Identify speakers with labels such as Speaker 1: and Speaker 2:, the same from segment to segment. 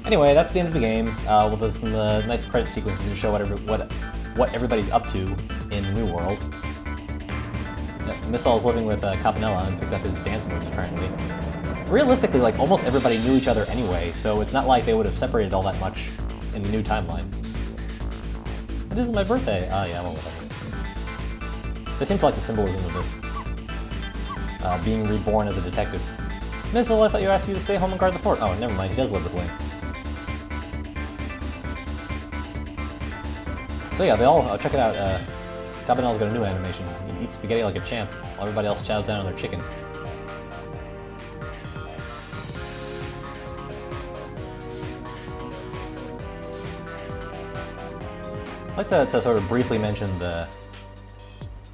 Speaker 1: Anyway, that's the end of the game. With the nice credit sequences to show what everybody's up to in the new world. Sissel is living with Campanella and picks up his dance moves, apparently. Realistically, like, almost everybody knew each other anyway, so it's not like they would have separated all that much in the new timeline. It is my birthday! Oh yeah, well, whatever. This seems to like the symbolism of this. Being reborn as a detective. Sissel, I thought you asked you to stay home and guard the fort. Oh, never mind, he does live with Link. So yeah, they all, check it out, Cabanella's got a new animation. He can eat spaghetti like a champ, while everybody else chows down on their chicken. I'd like to sort of briefly mention the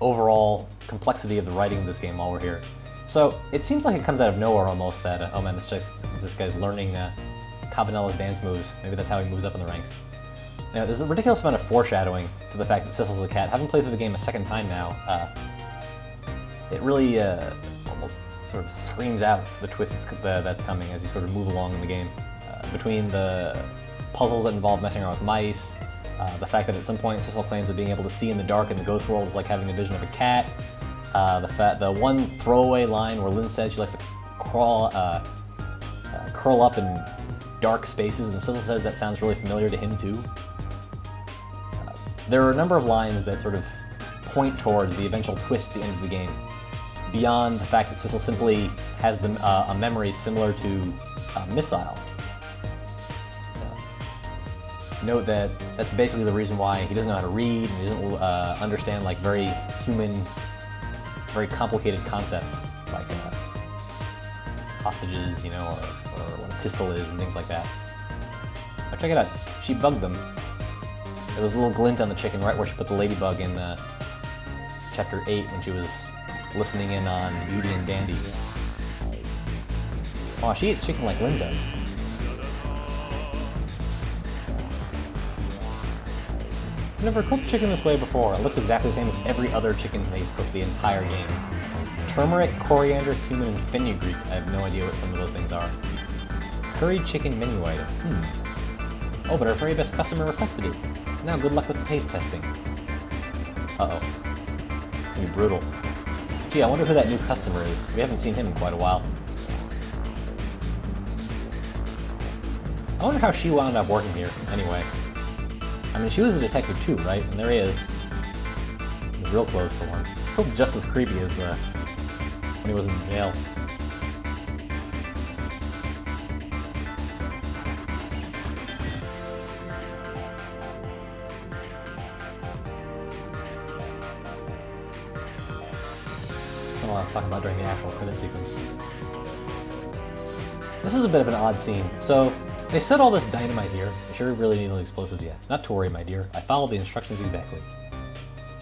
Speaker 1: overall complexity of the writing of this game while we're here. So, it seems like it comes out of nowhere almost that, oh man, this guy's learning Cabanella's dance moves. Maybe that's how he moves up in the ranks. Now, there's a ridiculous amount of foreshadowing to the fact that Sissel's a cat. Having played through the game a second time now, it really almost sort of screams out the twist that's coming as you sort of move along in the game. Between the puzzles that involve messing around with mice, the fact that at some point Sissel claims that being able to see in the dark in the ghost world is like having a vision of a cat, the one throwaway line where Lynn says she likes to curl up in dark spaces, and Sissel says that sounds really familiar to him too. There are a number of lines that sort of point towards the eventual twist at the end of the game, beyond the fact that Sissel simply has a memory similar to Missile. Note that that's basically the reason why he doesn't know how to read, and he doesn't understand like very human, very complicated concepts like hostages, you know, or what a pistol is and things like that. Now check it out, she bugged them. There was a little glint on the chicken right where she put the ladybug in Chapter 8 when she was listening in on Beauty and Dandy. Oh, she eats chicken like Lynn does. I've never cooked chicken this way before. It looks exactly the same as every other chicken he's cooked the entire game. Turmeric, coriander, cumin, and fenugreek. I have no idea what some of those things are. Curried chicken menu item. Oh, but our very best customer requested it. Now good luck with the taste testing. Uh-oh. It's gonna be brutal. Gee, I wonder who that new customer is. We haven't seen him in quite a while. I wonder how she wound up working here, anyway. I mean, she was a detective too, right? And there he is. His real clothes for once. Still just as creepy as when he was in jail. That's not a lot of talking about during the actual credit sequence. This is a bit of an odd scene. So, they said all this dynamite here. I sure really need those explosives yet. Not to worry, my dear. I followed the instructions exactly.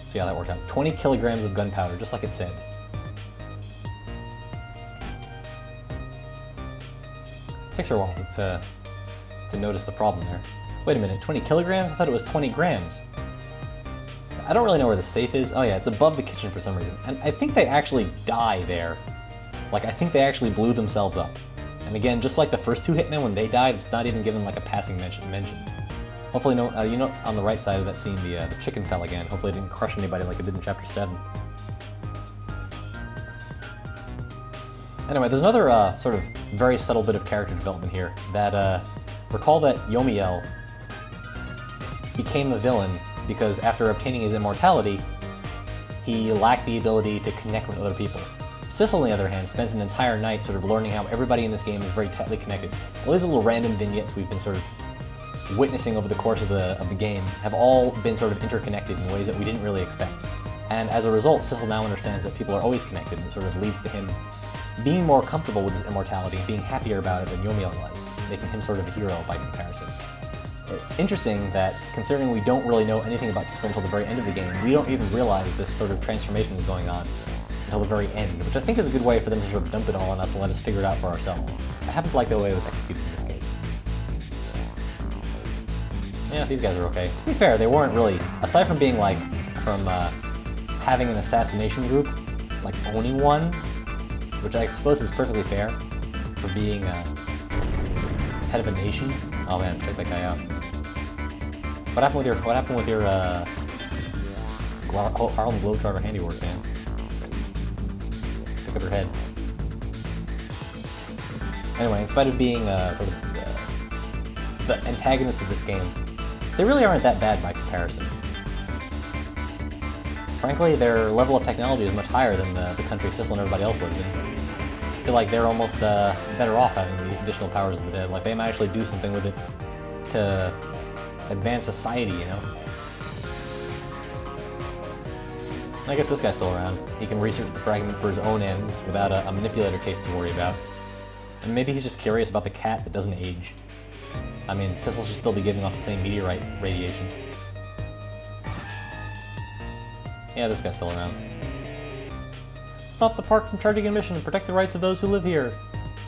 Speaker 1: See how that worked out. 20 kilograms of gunpowder, just like it said. Takes her a while to notice the problem there. Wait a minute, 20 kilograms? I thought it was 20 grams. I don't really know where the safe is. Oh yeah, it's above the kitchen for some reason. And I think they actually die there. Like, I think they actually blew themselves up. And again, just like the first two Hitmen, when they died, it's not even given like a passing mention. Hopefully, no, you know, on the right side of that scene, the chicken fell again. Hopefully it didn't crush anybody like it did in Chapter 7. Anyway, there's another sort of very subtle bit of character development here. That, recall that Yomiel became the villain because after obtaining his immortality, he lacked the ability to connect with other people. Sissel, on the other hand, spent an entire night sort of learning how everybody in this game is very tightly connected. All these little random vignettes we've been sort of witnessing over the course of the game have all been sort of interconnected in ways that we didn't really expect. And as a result, Sissel now understands that people are always connected, and it sort of leads to him being more comfortable with his immortality and being happier about it than Yomiel was, making him sort of a hero by comparison. It's interesting that, considering we don't really know anything about Sissel until the very end of the game, we don't even realize this sort of transformation is going on until the very end, which I think is a good way for them to sort of dump it all on us and let us figure it out for ourselves. I happen to like the way it was executed in this game. Yeah, these guys are okay. To be fair, they weren't really, aside from being like, having an assassination group, like owning one, which I suppose is perfectly fair for being head of a nation. Oh man, check that guy out. What happened with your Harlem Globetrotter handiwork, man? Pick up your head. Anyway, in spite of being sort of the antagonists of this game, they really aren't that bad by comparison. Frankly, their level of technology is much higher than the country Sissel and everybody else lives in. I feel like they're almost better off having the additional powers of the dead. Like, they might actually do something with it to advance society, you know? I guess this guy's still around. He can research the fragment for his own ends without a manipulator case to worry about. And maybe he's just curious about the cat that doesn't age. I mean, Sissel should still be giving off the same meteorite radiation. Yeah, this guy's still around. Stop the park from charging admission and protect the rights of those who live here.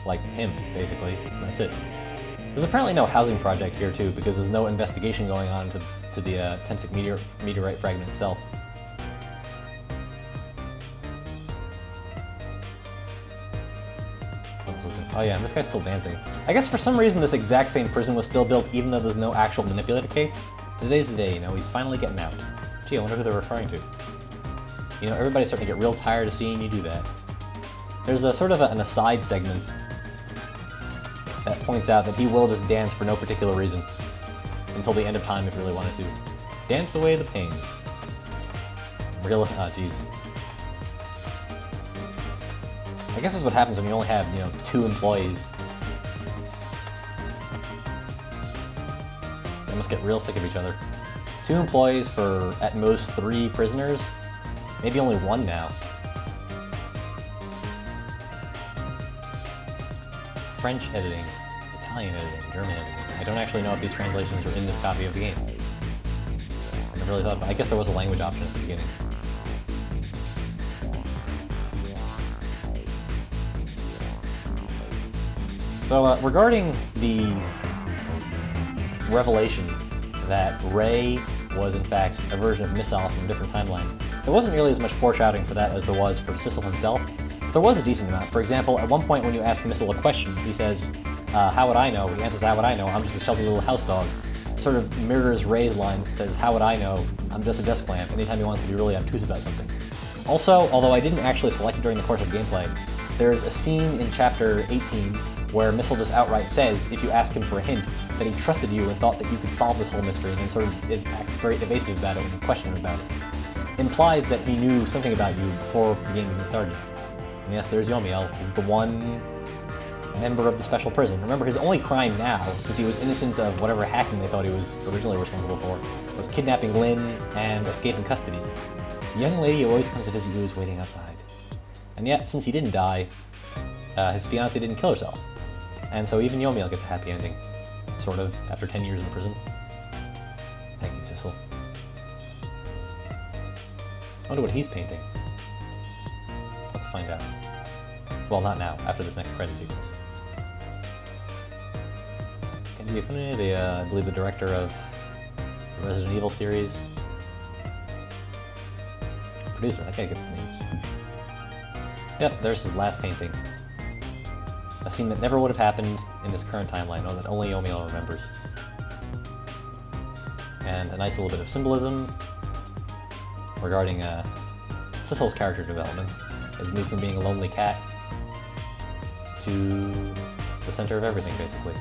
Speaker 1: Like him, basically. That's it. There's apparently no housing project here, too, because there's no investigation going on to the Tensic meteorite fragment itself. Oh yeah, and this guy's still dancing. I guess for some reason this exact same prison was still built even though there's no actual manipulator case. Today's the day, you know, he's finally getting out. Gee, I wonder who they're referring to. You know, everybody's starting to get real tired of seeing you do that. There's a sort of an aside segment that points out that he will just dance for no particular reason until the end of time if he really wanted to. Dance away the pain. Real, oh jeez. I guess that's what happens when you only have, you know, 2 employees. They must get real sick of each other. 2 employees for, at most, 3 prisoners? Maybe only 1 now. French editing, Italian editing, German editing. I don't actually know if these translations are in this copy of the game. I never really thought about it. I guess there was a language option at the beginning. So, regarding the revelation that Ray was in fact a version of Missile from a different timeline, there wasn't nearly as much foreshadowing for that as there was for Sissel himself, but there was a decent amount. For example, at one point when you ask Missile a question, he says, how would I know? He answers, how would I know? I'm just a sheltered little house dog. Sort of mirrors Ray's line that says, how would I know? I'm just a desk lamp, anytime he wants to be really obtuse about something. Also, although I didn't actually select it during the course of gameplay, there's a scene in Chapter 18 where Missile just outright says, if you ask him for a hint, that he trusted you and thought that you could solve this whole mystery, and then sort of acts very evasive about it when you question him about it. Implies that he knew something about you before the game even started. And yes, there's Yomiel. He's the one member of the special prison. Remember, his only crime now, since he was innocent of whatever hacking they thought he was originally responsible for, was kidnapping Lynn and escaping custody. The young lady who always comes to visit you is waiting outside. And yet, since he didn't die, his fiancée didn't kill herself. And so even Yomiel gets a happy ending. Sort of, after 10 years in prison. Thank you, Sissel. I wonder what he's painting. Let's find out. Well, not now, after this next credit sequence. Kenji Ifune, I believe the director of the Resident Evil series. Producer, that guy gets his name. Yep, there's his last painting. A scene that never would have happened in this current timeline, or that only Yomiel remembers. And a nice little bit of symbolism regarding Sissel's character development, as he moved from being a lonely cat to the center of everything, basically.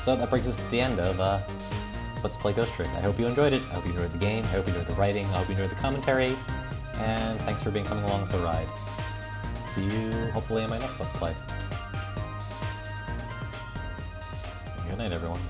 Speaker 1: So that brings us to the end of Let's Play Ghost Trick. I hope you enjoyed it. I hope you enjoyed the game. I hope you enjoyed the writing. I hope you enjoyed the commentary. And thanks for coming along for the ride. See you, hopefully, in my next Let's Play. Good night, everyone.